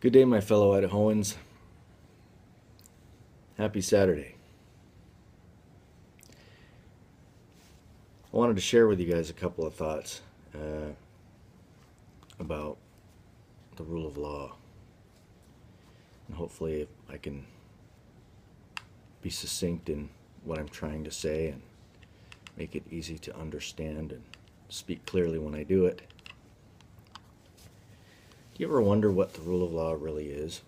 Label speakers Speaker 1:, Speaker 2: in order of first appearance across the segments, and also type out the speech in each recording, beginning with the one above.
Speaker 1: Good day, my fellow Idahoans. Happy Saturday. I wanted to share with you guys a couple of thoughts about the rule of law. And hopefully I can be succinct in what I'm trying to say and make it easy to understand and speak clearly when I do it. Do you ever wonder what the rule of law really is?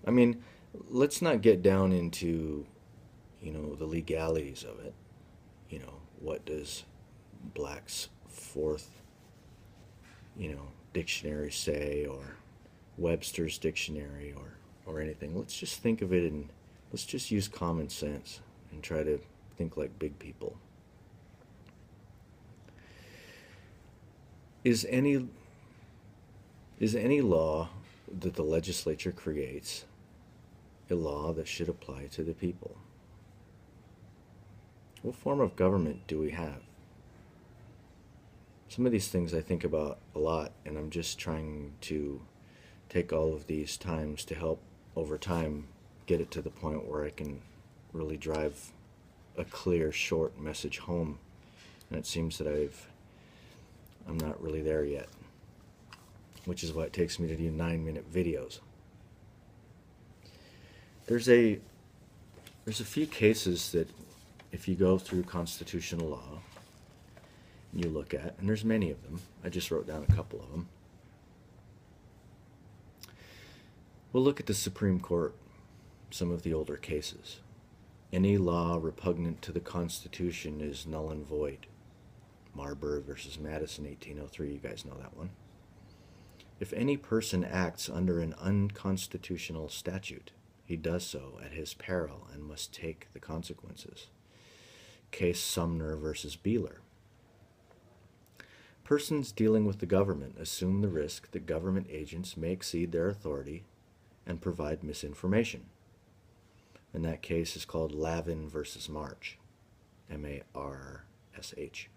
Speaker 1: I mean, let's not get down into, the legalities of it. What does Black's fourth, dictionary say, or Webster's dictionary, or anything? Let's just think of it and let's just use common sense and try to think like big people. Is any law that the legislature creates a law that should apply to the people? What form of government do we have? Some of these things I think about a lot, and I'm just trying to take all of these times to help over time get it to the point where I can really drive a clear, short message home. And it seems that I'm not really there yet, which is why it takes me to do 9-minute videos. There's a few cases that if you go through constitutional law and you look at, and there's many of them, I just wrote down a couple of them. We'll look at the Supreme Court, some of the older cases. Any law repugnant to the Constitution is null and void. Marbury versus Madison, 1803, you guys know that one. If any person acts under an unconstitutional statute, he does so at his peril and must take the consequences. Case Sumner versus Beeler. Persons dealing with the government assume the risk that government agents may exceed their authority and provide misinformation. And that case is called Lavin versus Marsh, M-A-R-S-H.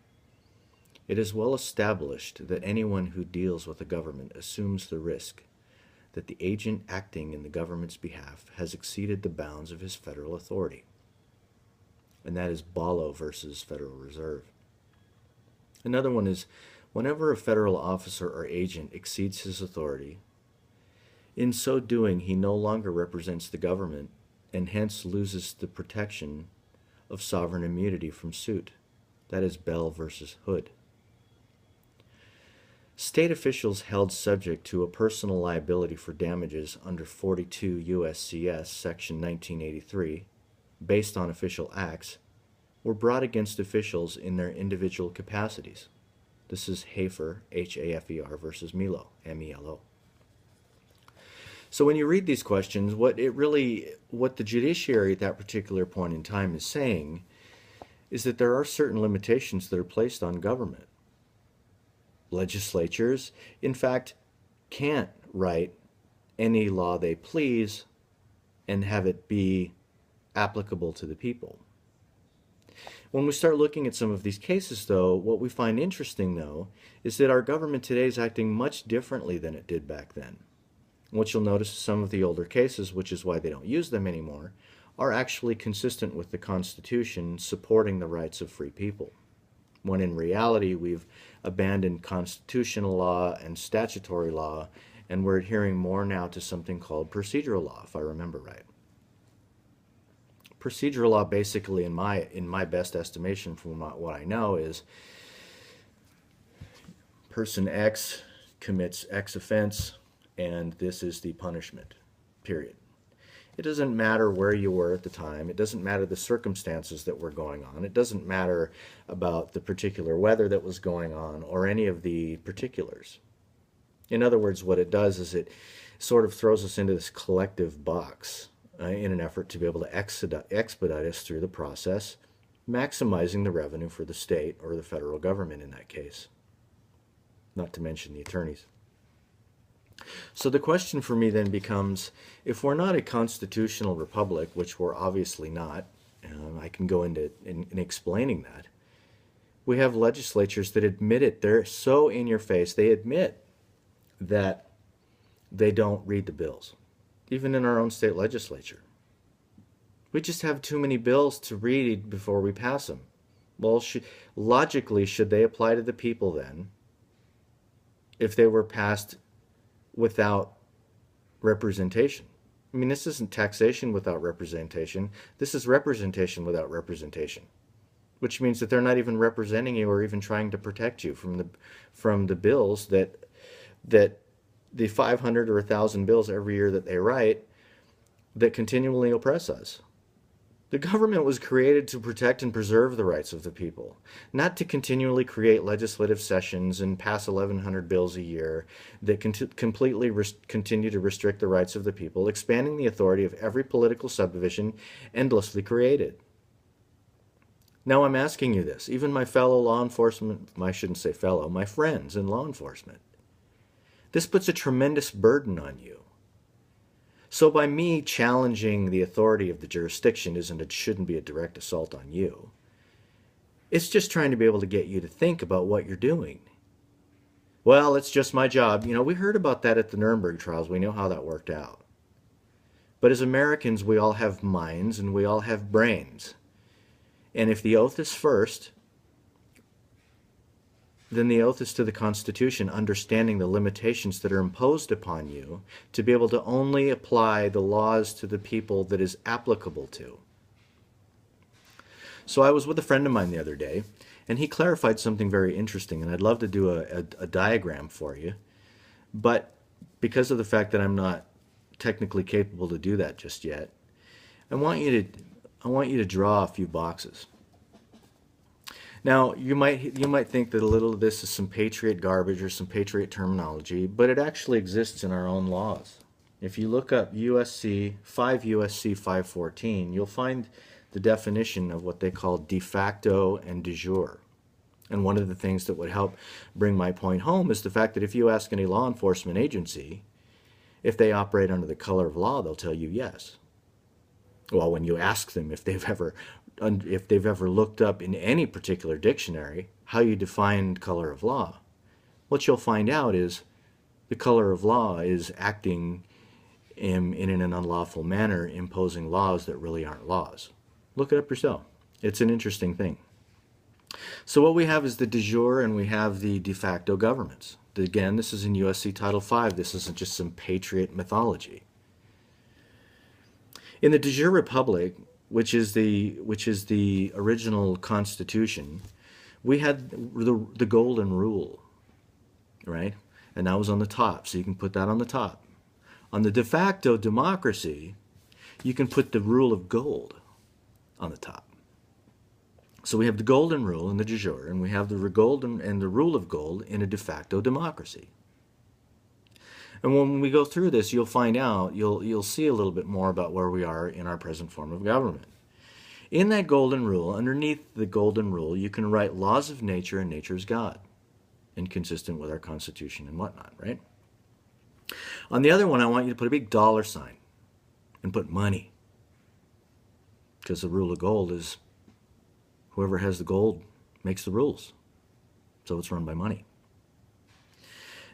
Speaker 1: It is well established that anyone who deals with the government assumes the risk that the agent acting in the government's behalf has exceeded the bounds of his federal authority. And that is Ballo versus Federal Reserve. Another one is, whenever a federal officer or agent exceeds his authority, in so doing he no longer represents the government and hence loses the protection of sovereign immunity from suit. That is Bell versus Hood. State officials held subject to a personal liability for damages under 42 U.S.C.S. Section 1983, based on official acts, were brought against officials in their individual capacities. This is Hafer, H-A-F-E-R, versus Melo, M-E-L-O. So when you read these questions, what the judiciary at that particular point in time is saying is that there are certain limitations that are placed on government. Legislatures, in fact, can't write any law they please and have it be applicable to the people. When we start looking at some of these cases, though, what we find interesting, though, is that our government today is acting much differently than it did back then. What you'll notice is some of the older cases, which is why they don't use them anymore, are actually consistent with the Constitution supporting the rights of free people, when in reality we've abandoned constitutional law and statutory law, and we're adhering more now to something called procedural law, if I remember right. Procedural law, basically, in my best estimation from what I know, is person X commits X offense, and this is the punishment, period. It doesn't matter where you were at the time. It doesn't matter the circumstances that were going on. It doesn't matter about the particular weather that was going on or any of the particulars. In other words, what it does is it sort of throws us into this collective box in an effort to be able to expedite us through the process, maximizing the revenue for the state or the federal government in that case, not to mention the attorneys. So the question for me then becomes, if we're not a constitutional republic, which we're obviously not, I can go into in explaining that, we have legislatures that admit it. They're so in your face. They admit that they don't read the bills, even in our own state legislature. We just have too many bills to read before we pass them. Well, logically, should they apply to the people then if they were passed without representation? I mean, this isn't taxation without representation. This is representation without representation, which means that they're not even representing you or even trying to protect you from the bills that the 500 or 1,000 bills every year that they write that continually oppress us. The government was created to protect and preserve the rights of the people, not to continually create legislative sessions and pass 1,100 bills a year that completely continue to restrict the rights of the people, expanding the authority of every political subdivision endlessly created. Now I'm asking you this, even my fellow law enforcement, I shouldn't say fellow, my friends in law enforcement. This puts a tremendous burden on you. So by me challenging the authority of the jurisdiction shouldn't be a direct assault on you. It's just trying to be able to get you to think about what you're doing. Well, it's just my job. You know, we heard about that at the Nuremberg trials. We know how that worked out. But as Americans, we all have minds and we all have brains. And if the oath is first, then the oath is to the Constitution, understanding the limitations that are imposed upon you to be able to only apply the laws to the people that is applicable to. So I was with a friend of mine the other day, and he clarified something very interesting, and I'd love to do a diagram for you, but because of the fact that I'm not technically capable to do that just yet, I want you to draw a few boxes. Now, you might think that a little of this is some patriot garbage or some patriot terminology, but it actually exists in our own laws. If you look up 5 USC 514, you'll find the definition of what they call de facto and de jure. And one of the things that would help bring my point home is the fact that if you ask any law enforcement agency if they operate under the color of law, they'll tell you yes. Well, when you ask them if they've ever looked up in any particular dictionary how you define color of law, what you'll find out is the color of law is acting in an unlawful manner, imposing laws that really aren't laws. Look it up yourself. It's an interesting thing. So what we have is the de jure and we have the de facto governments. Again, this is in USC Title V. This isn't just some patriot mythology. In the de jure republic, which is the original Constitution, we had the golden rule, right? And that was on the top, so you can put that on the top. On the de facto democracy, you can put the rule of gold on the top. So we have the golden rule in the de jure, and we have the golden and the rule of gold in a de facto democracy. And when we go through this, you'll find out, you'll see a little bit more about where we are in our present form of government. In that golden rule, underneath the golden rule, you can write laws of nature and nature's God, inconsistent with our Constitution and whatnot, right? On the other one, I want you to put a big dollar sign and put money, because the rule of gold is whoever has the gold makes the rules. So it's run by money.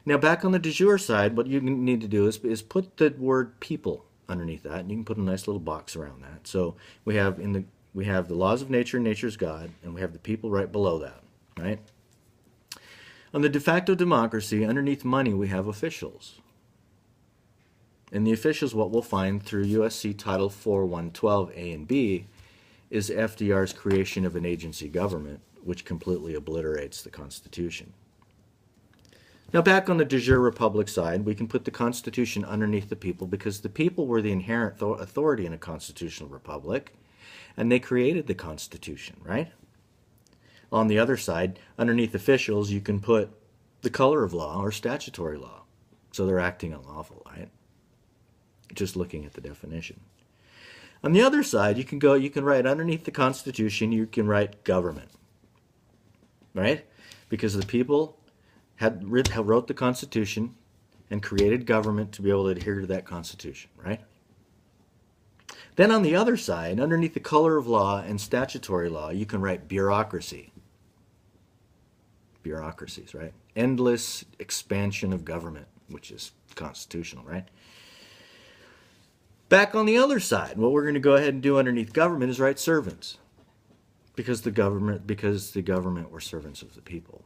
Speaker 1: Now back on the de jure side, what you need to do is put the word people underneath that, and you can put a nice little box around that. So we have the laws of nature and nature's God, and we have the people right below that, right? On the de facto democracy, underneath money, we have officials. And the officials, what we'll find through USC Title 4, 112 A and B, is FDR's creation of an agency government, which completely obliterates the Constitution. Now back on the de jure republic side, we can put the Constitution underneath the people because the people were the inherent authority in a constitutional republic, and they created the Constitution, right? On the other side, underneath officials, you can put the color of law or statutory law. So they're acting unlawful, right? Just looking at the definition. On the other side, you can write underneath the Constitution, you can write government, right? Because the people wrote the Constitution and created government to be able to adhere to that Constitution, right? Then on the other side, underneath the color of law and statutory law, you can write bureaucracy. Bureaucracies, right? Endless expansion of government. which is constitutional, right? Back on the other side, what we're going to go ahead and do underneath government is write servants, because the government were servants of the people.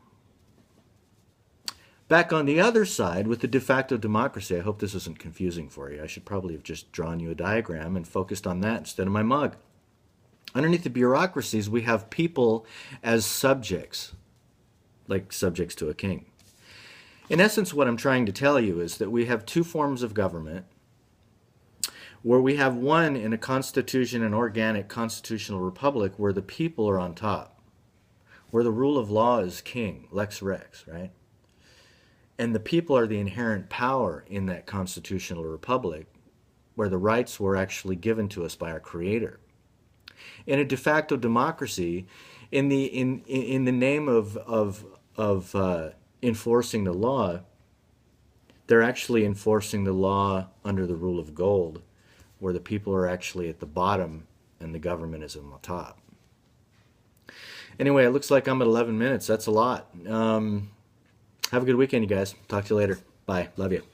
Speaker 1: Back on the other side, with the de facto democracy, I hope this isn't confusing for you. I should probably have just drawn you a diagram and focused on that instead of my mug. Underneath the bureaucracies, we have people as subjects, like subjects to a king. In essence, what I'm trying to tell you is that we have two forms of government, where we have one in a constitution, an organic constitutional republic, where the people are on top, where the rule of law is king, lex rex, right? And the people are the inherent power in that constitutional republic, where the rights were actually given to us by our creator. In a de facto democracy, in the name of enforcing the law, they're actually enforcing the law under the rule of gold, where the people are actually at the bottom and the government is on the top. Anyway, it looks like I'm at 11 minutes. That's a lot. Have a good weekend, you guys. Talk to you later. Bye. Love you.